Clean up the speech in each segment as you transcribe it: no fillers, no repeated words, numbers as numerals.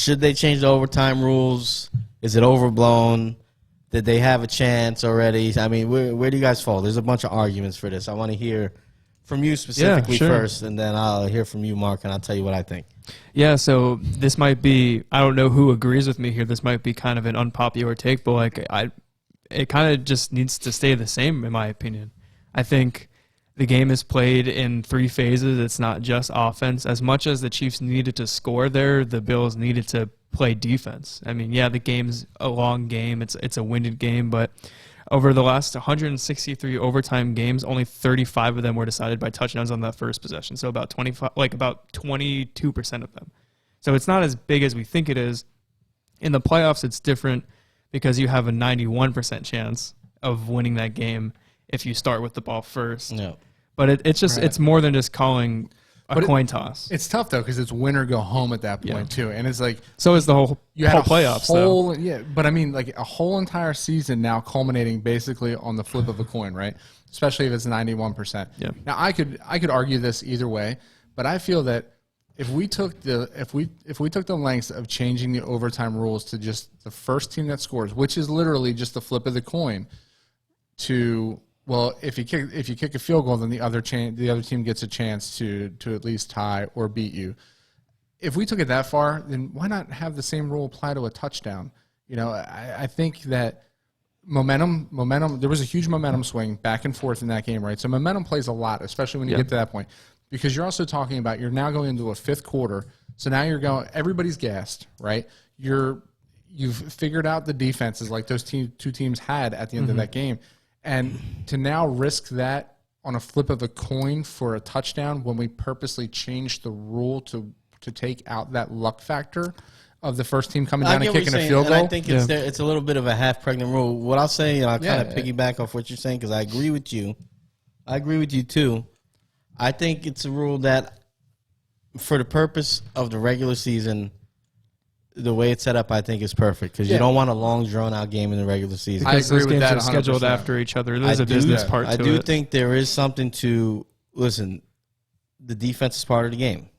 should they change the overtime rules? Is it overblown? Did they have a chance already? I mean, where do you guys fall? There's a bunch of arguments for this. I want to hear from you specifically first, and then I'll hear from you, Mark, and I'll tell you what I think. Yeah, so this might be, I don't know who agrees with me here. This might be kind of an unpopular take, but like it kind of just needs to stay the same, in my opinion. I think the game is played in 3 phases. It's not just offense. As much as the Chiefs needed to score there, the Bills needed to play defense. I mean, yeah, the game's a long game. It's a winded game, but over the last 163 overtime games, only 35 of them were decided by touchdowns on that first possession. So about 22% of them. So it's not as big as we think it is. In the playoffs, it's different because you have a 91% chance of winning that game if you start with the ball first. No. But it's more than just calling a coin toss. It's tough though because it's win or go home at that point too, and it's like so is the whole playoffs. But I mean like a whole entire season now culminating basically on the flip of a coin, right? Especially if it's 91%. Yeah. Now I could argue this either way, but I feel that if we took the lengths of changing the overtime rules to just the first team that scores, which is literally just the flip of the coin, to well, if you kick a field goal, then the other team gets a chance to at least tie or beat you. If we took it that far, then why not have the same rule apply to a touchdown? You know, I think that momentum. There was a huge momentum swing back and forth in that game, right? So momentum plays a lot, especially when you get to that point, because you're also talking about you're now going into a 5th quarter. So now you're going. Everybody's gassed, right? You've figured out the defenses like those two teams had at the end of that game. And to now risk that on a flip of a coin for a touchdown when we purposely changed the rule to take out that luck factor of the first team coming down and kicking a field goal. I think it's a little bit of a half-pregnant rule. What I'll say, and I'll kind of piggyback off what you're saying because I agree with you. I agree with you, too. I think it's a rule that for the purpose of the regular season, the way it's set up, I think, is perfect because you don't want a long, drawn-out game in the regular season. I agree with that. Games are scheduled after each other. There's a business part to it. I do think there is something to listen. The defense is part of the game,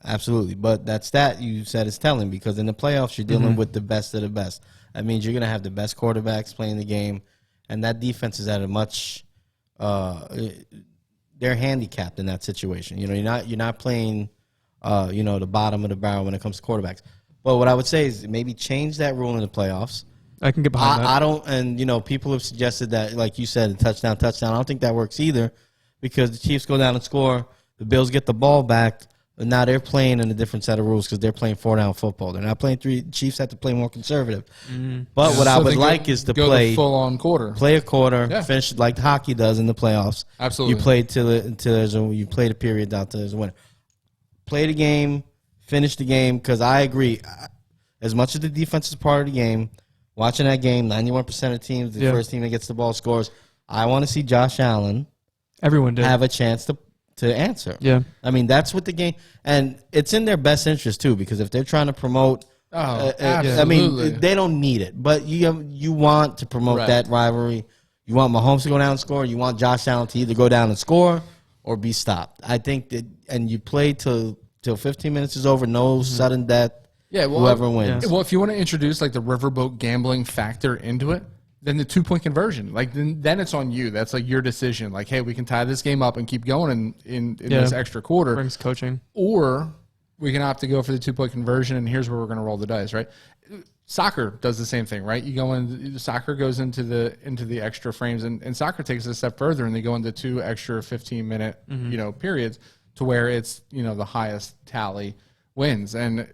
absolutely. But that stat you said is telling because in the playoffs, you're dealing with the best of the best. That means you're going to have the best quarterbacks playing the game, and that defense is at a much. They're handicapped in that situation. You know, you're not playing, the bottom of the barrel when it comes to quarterbacks. But what I would say is maybe change that rule in the playoffs. I can get behind that. I don't, and people have suggested that, like you said, touchdown. I don't think that works either, because the Chiefs go down and score, the Bills get the ball back, and now they're playing in a different set of rules because they're playing 4-down football. They're not playing 3. Chiefs have to play more conservative. But what I would like is to play full on quarter, play a quarter, finish like hockey does in the playoffs. Absolutely, you play you play the period down to there's a winner. Play the game. Finish the game, because I agree. As much as the defense is part of the game, watching that game, 91% of teams, the first team that gets the ball scores. I want to see Josh Allen have a chance to answer. Yeah. I mean, that's what the game – and it's in their best interest, too, because if they're trying to promote I mean, they don't need it. But you want to promote that rivalry. You want Mahomes to go down and score. You want Josh Allen to either go down and score or be stopped. I think that – and you play till 15 minutes is over, no sudden death. Yeah, well, whoever wins. Well, if you want to introduce like the riverboat gambling factor into it, then the 2-point conversion, like then it's on you. That's like your decision. Like, hey, we can tie this game up and keep going in this extra quarter. Brings coaching, or we can opt to go for the 2-point conversion, and here's where we're going to roll the dice. Right? Soccer does the same thing, right? You go in. Soccer goes into the extra frames, and soccer takes it a step further, and they go into 2 extra 15-minute periods. To where it's, the highest tally wins. And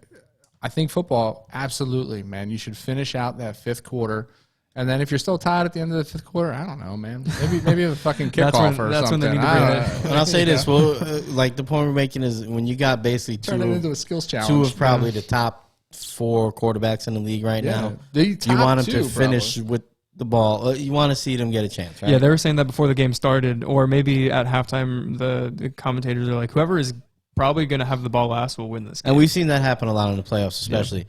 I think football, absolutely, man. You should finish out that 5th quarter. And then if you're still tied at the end of the 5th quarter, I don't know, man. Maybe a fucking kickoff or something. That's when they need to bring it. And I'll say this. Well, like the point we're making is when you got basically turn it into a skills challenge. 2 of probably the top 4 quarterbacks in the league right now. You want them to finish with the ball. You want to see them get a chance, right? Yeah, they were saying that before the game started, or maybe at halftime, the commentators are like, whoever is probably going to have the ball last will win this game. And we've seen that happen a lot in the playoffs, especially.